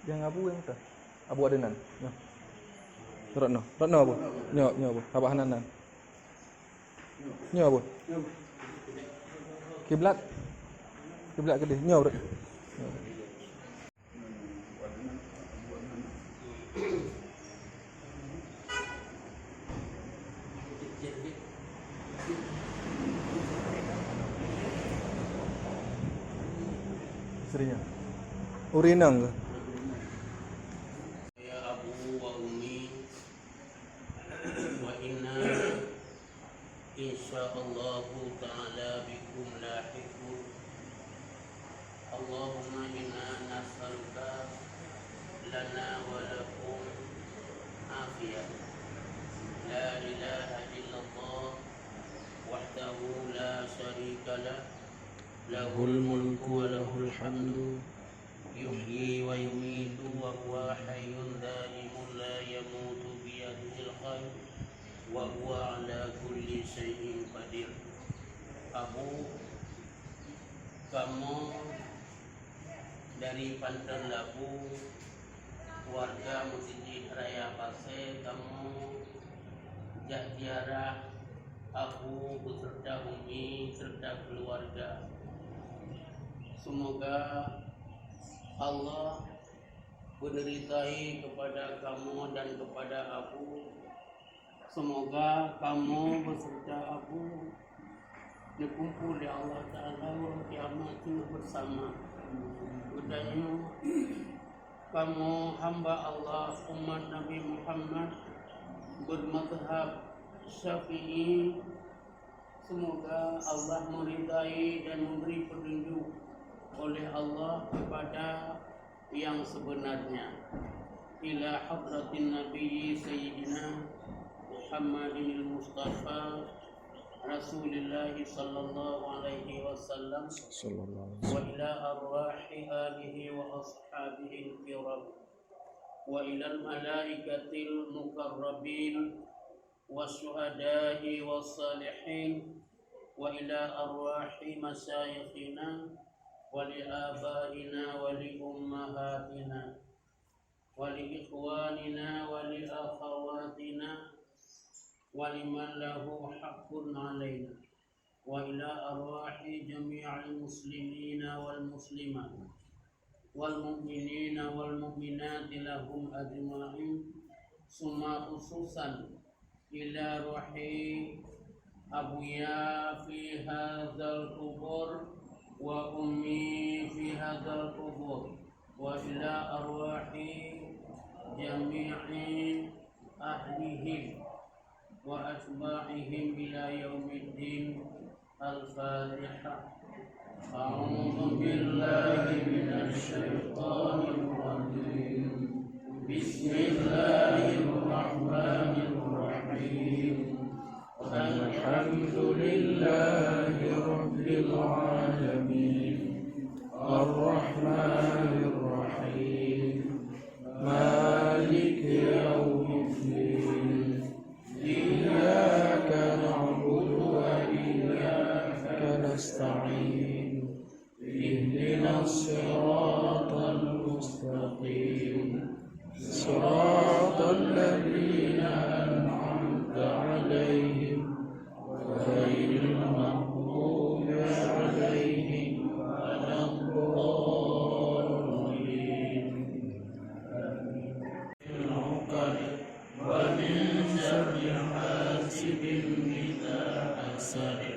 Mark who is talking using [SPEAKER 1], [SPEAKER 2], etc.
[SPEAKER 1] Yang abu yang tu. Abu adenan. No. Ratno abu. Nyo abu. Abah Hananan. Nyo abu. Kiblat ke dia. Nyo. Istrinya. Urinang ke?
[SPEAKER 2] Insyaallahu ta'ala bikum lahiqun. Allahumma inna nas'aluka lana wa lakum afiyah. La ilaha illallah wahdahu la syarika lah, lahul mulku wa lahul hamdu, yuhyi wa yumiitu wa huwa hayyun daimun la yamutu biyadihil khair wa huwa ala kulli syai'in qadir. Abu, kamu dari Pantan Labu, warga Masjid Raya Pasir, kamu jak ziarah Abu beserta Umi serta keluarga. Semoga Allah beritai kepada kamu dan kepada Abu. Semoga kamu beserta Abu dikumpul di Allah Ta'ala wa kiamat bersama. Udahnya kamu hamba Allah umat Nabi Muhammad bermadzhab Syafi'i. Semoga Allah meridai dan memberi petunjuk oleh Allah kepada yang sebenarnya. Ila hadratin Nabi Sayyidina Muhammadin al-Mustafa Rasulullah sallallahu alaihi wasallam wa ila arwahi alihi wa ashabihi al-kiram wa ila al-malaikatil mukarrabin wa syuhada'i wa salihin wa ila arwahi masyayikhina wa li abaina wa li ummahatina wa li ikhwanina wa li akhawatina wa liman lahu haqqun alaina wa ila arwahi jami'al muslimina wal muslimat wal mu'minina wal mu'minati lahum ajma'in. Summa khususan ila ruhi abuya fi hadzal qubur wa ummi fi hadzal qubur wa ila arwahi jami'i ahlihim wa atba'ihim ila yaumiddin. Al-Fatihah. A'udzu billahi minasy syaithanir rajim. Bismillahirrahmanirrahim. Alhamdulillahi rabbil alamin. Ar-Rahmanir Rahim. Maliki yaumiddin. Iyyaka na'budu wa iyyaka nasta'in. Ihdinas siratal mustaqim. Siratal ladzina an'amta 'alaihim ghairil maghdubi 'alaihim waladdallin. Wa min syarri hasidin idza hasad.